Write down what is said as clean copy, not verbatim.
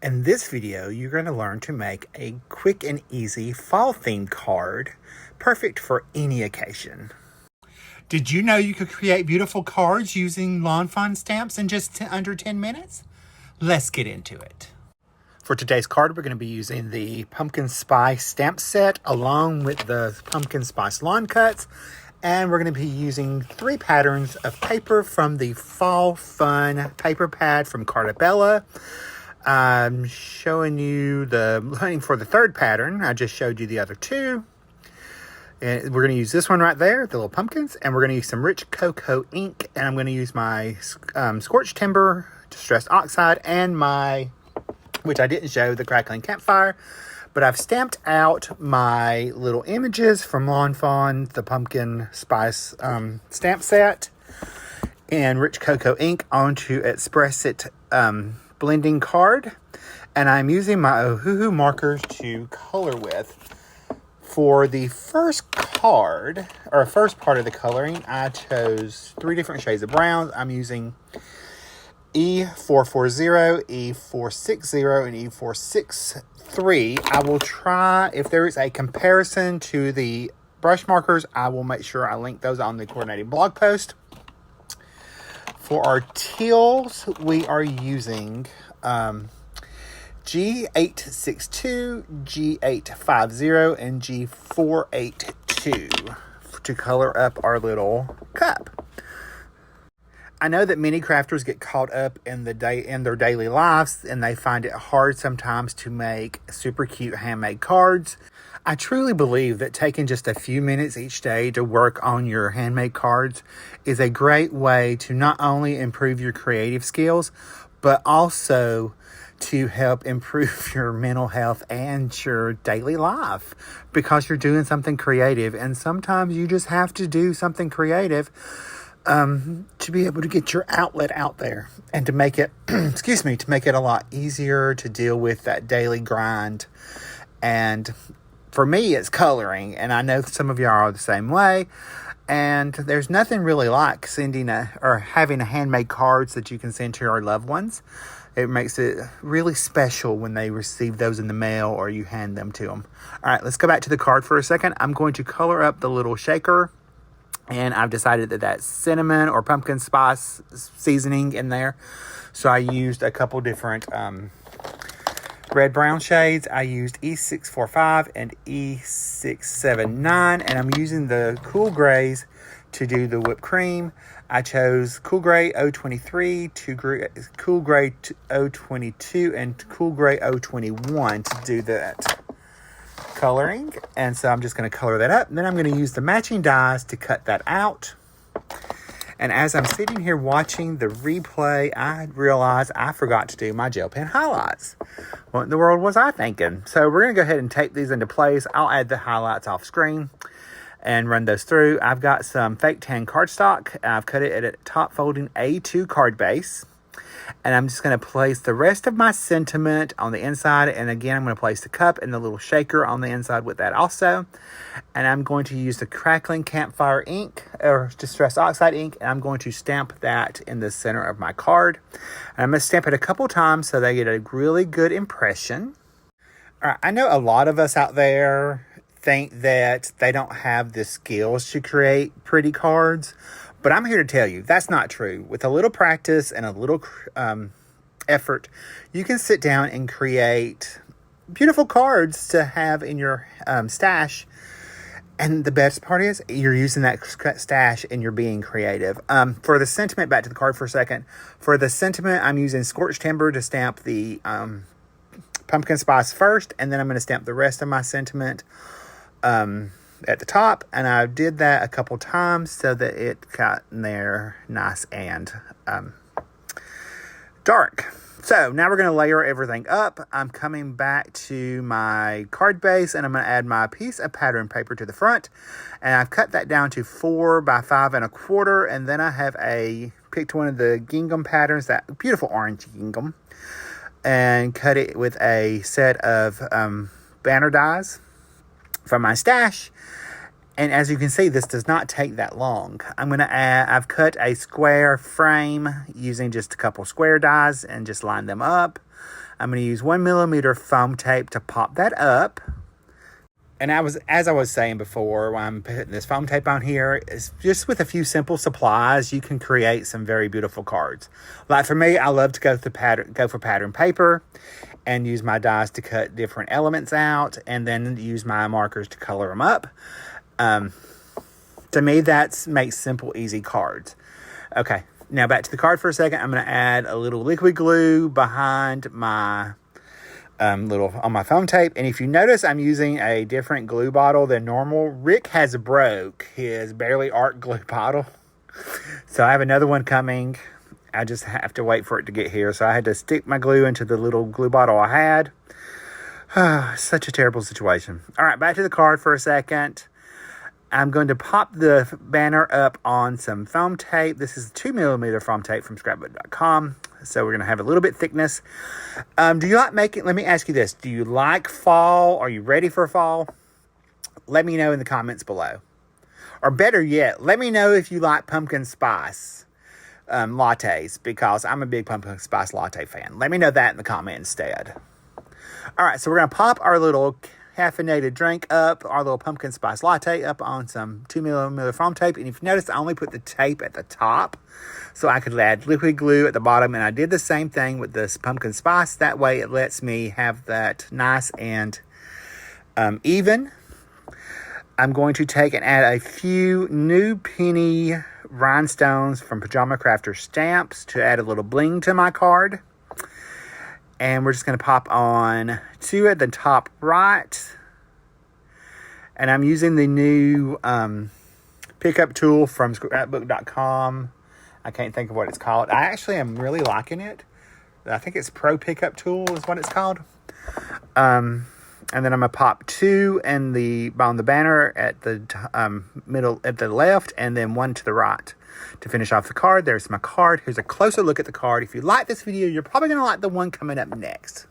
In this video, you're going to learn to make a quick and easy fall-themed card, perfect for any occasion. Did you know you could create beautiful cards using Lawn Fawn stamps in just under 10 minutes? Let's get into it. For today's card, we're going to be using the Pumpkin Spice stamp set along with the Pumpkin Spice lawn cuts. And we're going to be using 3 patterns of paper from the Fall Fun paper pad from Cardmaking. I'm showing you hunting for the 3rd pattern. I just showed you the other 2. And we're going to use this one right there, the little pumpkins. And we're going to use some rich cocoa ink. And I'm going to use my scorched timber, distressed oxide, and which I didn't show, the crackling campfire. But I've stamped out my little images from Lawn Fawn, the pumpkin spice stamp set, and rich cocoa ink onto Express It blending card. And I'm using my Ohuhu markers to color with. For the first card, or first part of the coloring, I chose 3 different shades of browns. I'm using E440, E460, and E463. I will try, if there is a comparison to the brush markers, I will make sure I link those on the coordinated blog post. For our teals, we are using G862, G850, and G482 to color up our little cup. I know that many crafters get caught up in their daily lives, and they find it hard sometimes to make super cute handmade cards. I truly believe that taking just a few minutes each day to work on your handmade cards is a great way to not only improve your creative skills, but also to help improve your mental health and your daily life, because you're doing something creative. And sometimes you just have to do something creative to be able to get your outlet out there and to make it, to make it a lot easier to deal with that daily grind. And for me, it's coloring, and I know some of y'all are the same way. And there's nothing really like sending having a handmade cards that you can send to your loved ones. It makes it really special when they receive those in the mail or you hand them to them. All right, let's go back to the card for a second. I'm going to color up the little shaker. And I've decided that that's cinnamon or pumpkin spice seasoning in there. So I used a couple different red-brown shades. I used E645 and E679. And I'm using the cool grays to do the whipped cream. I chose Cool Gray 023, Cool Gray 022, and Cool Gray 021 to do that coloring. And so I'm just going to color that up. And then I'm going to use the matching dies to cut that out. And as I'm sitting here watching the replay, I realized I forgot to do my gel pen highlights. What in the world was I thinking? So we're going to go ahead and tape these into place. I'll add the highlights off screen and run those through. I've got some fake tan cardstock. I've cut it at a top folding A2 card base. And I'm just going to place the rest of my sentiment on the inside. And again, I'm going to place the cup and the little shaker on the inside with that also. And I'm going to use the crackling campfire ink or distressed oxide ink. And I'm going to stamp that in the center of my card. And I'm going to stamp it a couple times so they get a really good impression. All right, I know a lot of us out there think that they don't have the skills to create pretty cards. But I'm here to tell you, that's not true. With a little practice and a little effort, you can sit down and create beautiful cards to have in your stash. And the best part is you're using that stash and you're being creative. For the sentiment, back to the card for a second. For the sentiment, I'm using scorched timber to stamp the pumpkin spice first. And then I'm going to stamp the rest of my sentiment at the top, and I did that a couple times so that it got in there nice and dark. So now we're going to layer everything up. I'm coming back to my card base, and I'm going to add my piece of pattern paper to the front, and I've cut that down to 4 by 5 1/4, and then I have picked one of the gingham patterns, that beautiful orange gingham, and cut it with a set of banner dies from my stash. And as you can see, this does not take that long. I've cut a square frame using just a couple square dies and just lined them up. I'm going to use 1mm foam tape to pop that up. And as I was saying before, when I'm putting this foam tape on here, is just with a few simple supplies, you can create some very beautiful cards. Like for me, I love to go for pattern paper and use my dies to cut different elements out, and then use my markers to color them up. To me, that makes simple, easy cards. Okay, now back to the card for a second. I'm going to add a little liquid glue behind my on my foam tape. And if you notice, I'm using a different glue bottle than normal. Rick has broke his Barely Art glue bottle, so I have another one coming. I just have to wait for it to get here. So I had to stick my glue into the little glue bottle I had. Such a terrible situation. All right, back to the card for a second. I'm going to pop the banner up on some foam tape. This is 2mm foam tape from scrapbook.com. So we're going to have a little bit thickness. Do you like making, let me ask you this. Do you like fall? Are you ready for fall? Let me know in the comments below. Or better yet, let me know if you like pumpkin spice lattes, because I'm a big pumpkin spice latte fan. Let me know that in the comment instead. All right, so we're going to pop our little caffeinated drink up, our little pumpkin spice latte up on some 2mm foam tape. And if you notice, I only put the tape at the top so I could add liquid glue at the bottom. And I did the same thing with this pumpkin spice. That way it lets me have that nice and even. I'm going to take and add a few new penny rhinestones from Pajama Crafter Stamps to add a little bling to my card. And we're just going to pop on 2 at the top right. And I'm using the new pickup tool from scrapbook.com. I can't think of what it's called. I actually am really liking it. I think it's Pro Pickup Tool is what it's called. And then I'm going to pop 2 on the banner at the middle, at the left, and then 1 to the right. To finish off the card, there's my card. Here's a closer look at the card. If you like this video, you're probably going to like the one coming up next.